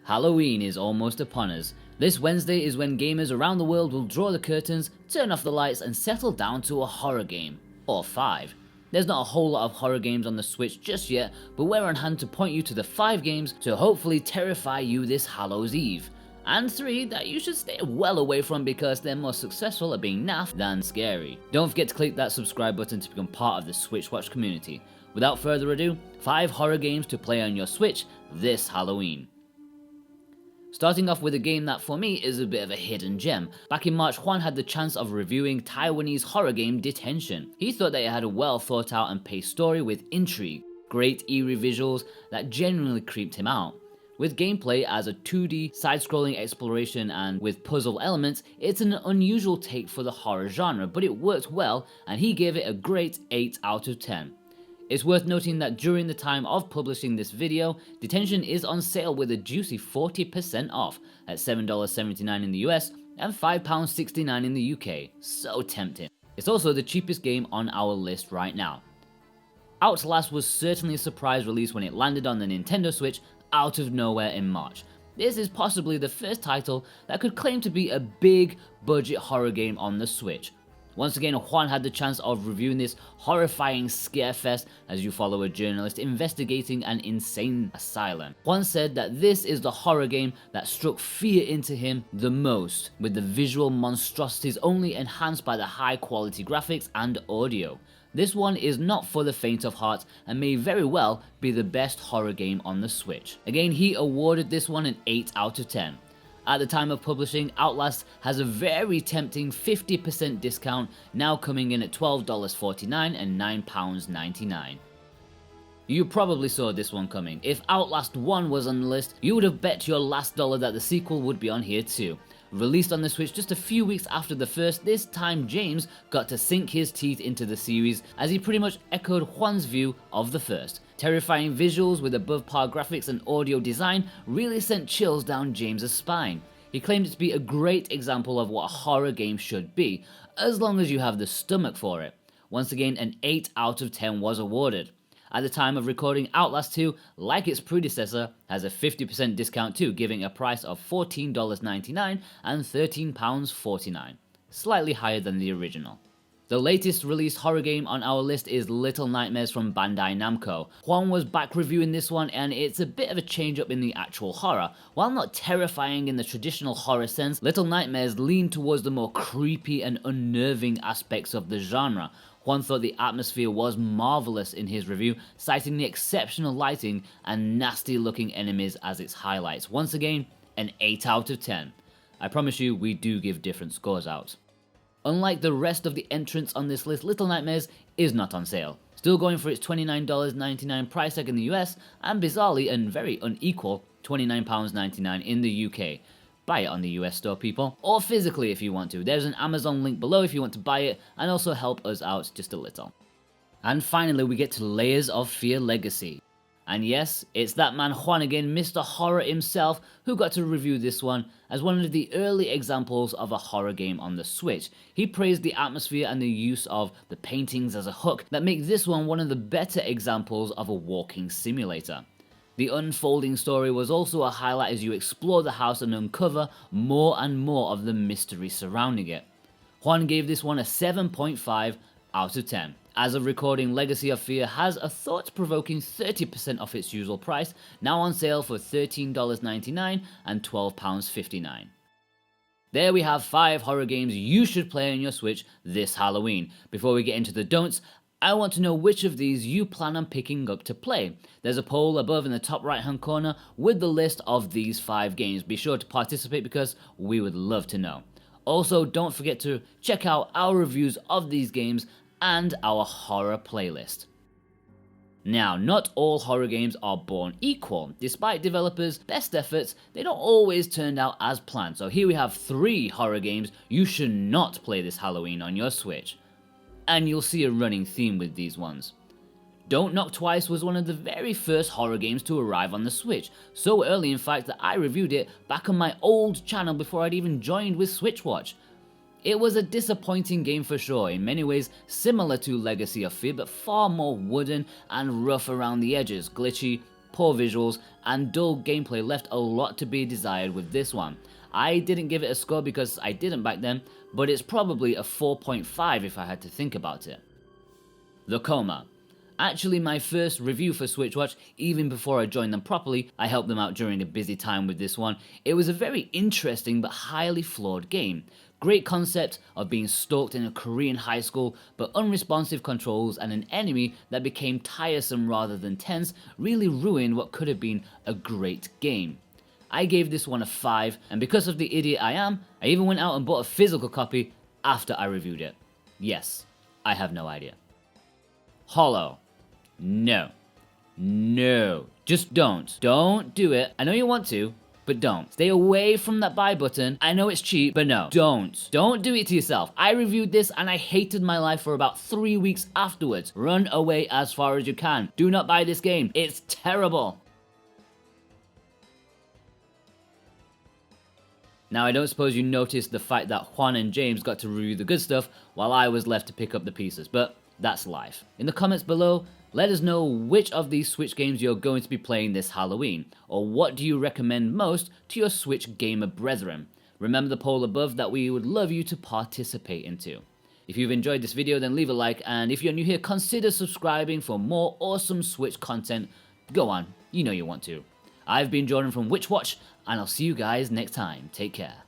Halloween is almost upon us. This Wednesday is when gamers around the world will draw the curtains, turn off the lights and settle down to a horror game. Or 5. There's not a whole lot of horror games on the Switch just yet, but we're on hand to point you to the 5 games to hopefully terrify you this Hallows Eve. And 3 that you should stay well away from because they're more successful at being naff than scary. Don't forget to click that subscribe button to become part of the Switchwatch community. Without further ado, 5 horror games to play on your Switch this Halloween. Starting off with a game that for me is a bit of a hidden gem. Back in March, Juan had the chance of reviewing Taiwanese horror game Detention. He thought that it had a well thought out and paced story with intrigue, great eerie visuals that genuinely creeped him out. With gameplay as a 2D side-scrolling exploration and with puzzle elements, it's an unusual take for the horror genre, but it worked well and he gave it a great 8 out of 10. It's worth noting that during the time of publishing this video, Detention is on sale with a juicy 40% off at $7.79 in the US and £5.69 in the UK, so tempting. It's also the cheapest game on our list right now. Outlast was certainly a surprise release when it landed on the Nintendo Switch out of nowhere in March. This is possibly the first title that could claim to be a big budget horror game on the Switch. Once again, Juan had the chance of reviewing this horrifying scarefest as you follow a journalist investigating an insane asylum. Juan said that this is the horror game that struck fear into him the most, with the visual monstrosities only enhanced by the high quality graphics and audio. This one is not for the faint of heart and may very well be the best horror game on the Switch. Again, he awarded this one an 8 out of 10. At the time of publishing, Outlast has a very tempting 50% discount, now coming in at $12.49 and £9.99. You probably saw this one coming. If Outlast 1 was on the list, you would have bet your last dollar that the sequel would be on here too. Released on the Switch just a few weeks after the first, this time James got to sink his teeth into the series as he pretty much echoed Juan's view of the first. Terrifying visuals with above par graphics and audio design really sent chills down James's spine. He claimed it to be a great example of what a horror game should be, as long as you have the stomach for it. Once again, an 8 out of 10 was awarded. At the time of recording, Outlast II, like its predecessor, has a 50% discount too, giving a price of $14.99 and £13.49, slightly higher than the original. The latest released horror game on our list is Little Nightmares from Bandai Namco. Juan was back reviewing this one and it's a bit of a change up in the actual horror. While not terrifying in the traditional horror sense, Little Nightmares lean towards the more creepy and unnerving aspects of the genre. Juan thought the atmosphere was marvelous in his review, citing the exceptional lighting and nasty looking enemies as its highlights. Once again, an 8 out of 10. I promise you we do give different scores out. Unlike the rest of the entrants on this list, Little Nightmares is not on sale. Still going for its $29.99 price tag in the US, and bizarrely and very unequal £29.99 in the UK. Buy it on the US store, people, or physically if you want to. There's an Amazon link below if you want to buy it and also help us out just a little. And finally we get to Layers of Fear Legacy. And yes, it's that man Juan again, Mr. Horror himself, who got to review this one as one of the early examples of a horror game on the Switch. He praised the atmosphere and the use of the paintings as a hook that make this one of the better examples of a walking simulator. The unfolding story was also a highlight as you explore the house and uncover more and more of the mystery surrounding it. Juan gave this one a 7.5 out of 10. As of recording, Legacy of Fear has a thought-provoking 30% off its usual price, now on sale for $13.99 and £12.59. There we have 5 horror games you should play on your Switch this Halloween. Before we get into the don'ts, I want to know which of these you plan on picking up to play. There's a poll above in the top right hand corner with the list of these 5 games. Be sure to participate because we would love to know. Also, don't forget to check out our reviews of these games and our horror playlist. Now, not all horror games are born equal. Despite developers' best efforts, they don't always turn out as planned. So here we have 3 horror games you should not play this Halloween on your Switch. And you'll see a running theme with these ones. Don't Knock Twice was one of the very first horror games to arrive on the Switch. So early in fact that I reviewed it back on my old channel before I'd even joined with Switchwatch. It was a disappointing game for sure, in many ways similar to Legacy of Fear, but far more wooden and rough around the edges, glitchy, poor visuals, and dull gameplay left a lot to be desired with this one. I didn't give it a score because I didn't back then, but it's probably a 4.5 if I had to think about it. The Coma. Actually my first review for Switchwatch, even before I joined them properly. I helped them out during a busy time with this one. It was a very interesting but highly flawed game. Great concept of being stalked in a Korean high school, but unresponsive controls and an enemy that became tiresome rather than tense really ruined what could have been a great game. I gave this one a 5, and because of the idiot I am, I even went out and bought a physical copy after I reviewed it. Yes, I have no idea. Hollow. No. No. Just don't. Don't do it. I know you want to, but don't. Stay away from that buy button. I know it's cheap, but no. Don't. Don't do it to yourself. I reviewed this and I hated my life for about 3 weeks afterwards. Run away as far as you can. Do not buy this game. It's terrible. Now I don't suppose you noticed the fact that Juan and James got to review the good stuff while I was left to pick up the pieces, but that's life. In the comments below, let us know which of these Switch games you're going to be playing this Halloween, or what do you recommend most to your Switch gamer brethren. Remember the poll above that we would love you to participate into. If you've enjoyed this video, then leave a like, and if you're new here, consider subscribing for more awesome Switch content. Go on, you know you want to. I've been Jordan from Switchwatch, and I'll see you guys next time. Take care.